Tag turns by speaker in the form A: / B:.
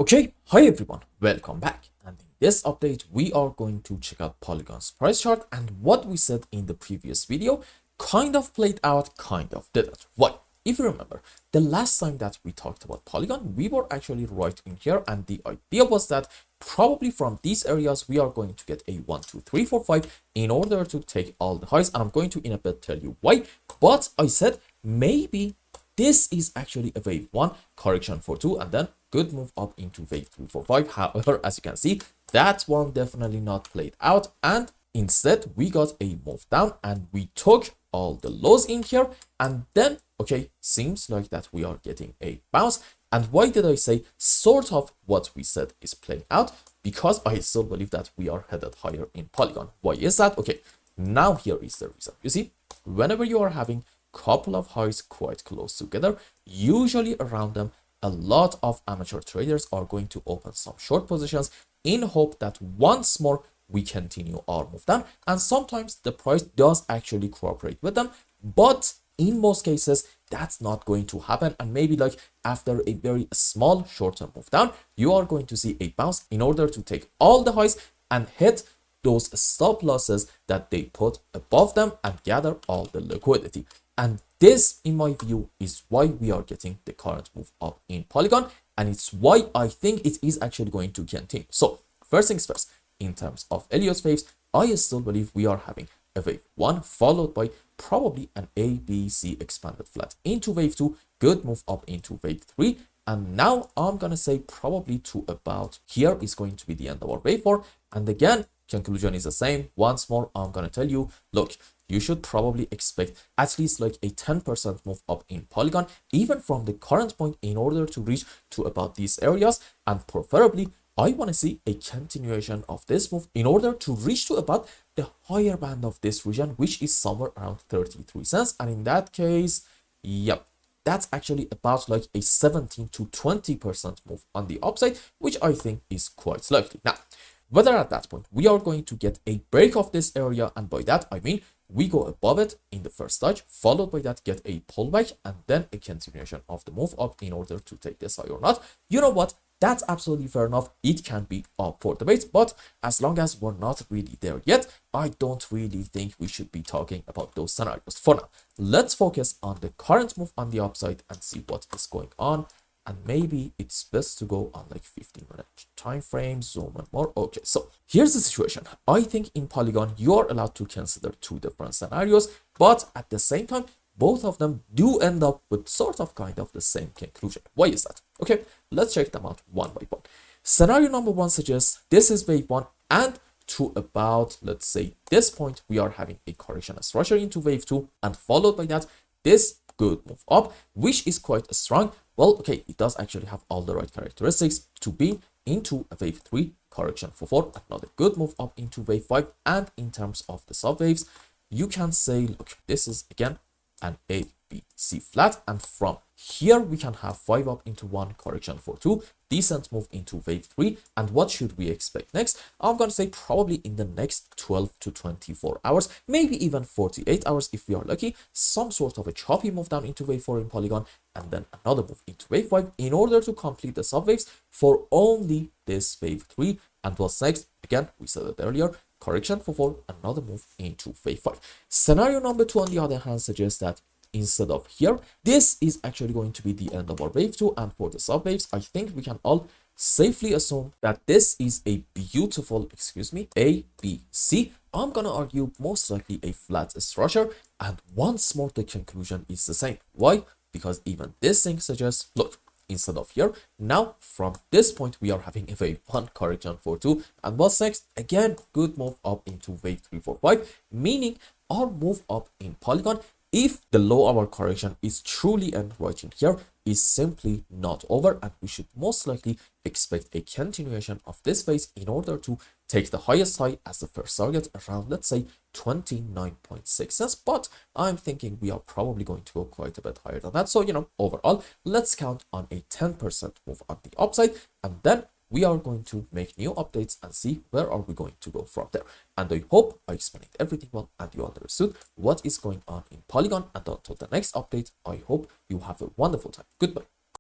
A: Okay, hi everyone, welcome back. And in this update, we are going to check out Polygon's price chart, and what we said in the previous video kind of played out, kind of didn't. Why? If you remember, the last time that we talked about Polygon, we were actually right in here, and the idea was that probably from these areas, we are going to get a 1, 2, 3, 4, 5 in order to take all the highs, and I'm going to in a bit tell you why. But I said maybe this is actually a wave 1 correction for 2, and then good move up into wave 3 for 5. However, as you can see, that one definitely not played out, and instead we got a move down and we took all the lows in here, and then okay, seems like that we are getting a bounce. And why did I say sort of what we said is playing out? Because I still believe that we are headed higher in Polygon. Why is that? Okay, now here is the reason. You see, whenever you are having couple of highs quite close together, usually around them a lot of amateur traders are going to open some short positions in hope that once more we continue our move down, and sometimes the price does actually cooperate with them, but in most cases that's not going to happen, and maybe like after a very small short-term move down, you are going to see a bounce in order to take all the highs and hit those stop losses that they put above them and gather all the liquidity. And this, in my view, is why we are getting the current move up in Polygon, and it's why I think it is actually going to continue. So first things first, in terms of Elliott's waves, I still believe we are having a wave 1 followed by probably an ABC expanded flat into wave 2, good move up into wave 3, and now I'm gonna say probably to about here is going to be the end of our wave 4. And again, conclusion is the same. Once more, I'm gonna tell you, look, you should probably expect at least like a 10% move up in Polygon, even from the current point, in order to reach to about these areas. And preferably, I want to see a continuation of this move in order to reach to about the higher band of this region, which is somewhere around 33 cents. And in that case, yep, that's actually about like a 17 to 20% move on the upside, which I think is quite likely. Now, whether at that point we are going to get a break of this area, and by that I mean we go above it in the first stage, followed by that get a pullback, and then a continuation of the move up in order to take this high or not. You know what? That's absolutely fair enough. It can be up for debate, but as long as we're not really there yet, I don't really think we should be talking about those scenarios. For now, let's focus on the current move on the upside and see what is going on. And maybe it's best to go on like 15-minute time frame, zoom and more. Okay, so here's the situation. I think in Polygon, you're allowed to consider two different scenarios, but at the same time, both of them do end up with sort of kind of the same conclusion. Why is that? Okay, let's check them out one by one. Scenario number 1 suggests this is wave 1, and to about, let's say, this point, we are having a correction structure into wave 2, and followed by that, this good move up, which is quite strong. Well, okay, it does actually have all the right characteristics to be into a wave 3 correction for 4, another good move up into wave 5. And in terms of the subwaves, you can say, look, this is again an ABC flat, and from here we can have 5 up into 1 correction for 2, decent move into wave 3. And what should we expect next? I'm gonna say probably in the next 12 to 24 hours, maybe even 48 hours if we are lucky, some sort of a choppy move down into wave 4 in Polygon, and then another move into wave 5 in order to complete the subwaves for only this wave 3. And what's next? Again, we said it earlier, correction for 4, another move into wave 5. Scenario number 2, on the other hand, suggests that instead of here, this is actually going to be the end of our wave 2, and for the subwaves, I think we can all safely assume that this is a beautiful, ABC. I'm gonna argue most likely a flat structure, and once more the conclusion is the same. Why? Because even this thing suggests, look, instead of here, now from this point we are having a wave 1 correction for 2, and what's next? Again, good move up into wave 3 for 5, meaning our move up in Polygon, if the low of our correction is truly end right in here, is simply not over, and we should most likely expect a continuation of this phase in order to take the highest high as the first target around, let's say, 29.6 cents. But I'm thinking we are probably going to go quite a bit higher than that. So, you know, overall, let's count on a 10% move on the upside, and then we are going to make new updates and see where are we going to go from there. And I hope I explained everything well and you understood what is going on in Polygon. And until the next update, I hope you have a wonderful time. Goodbye.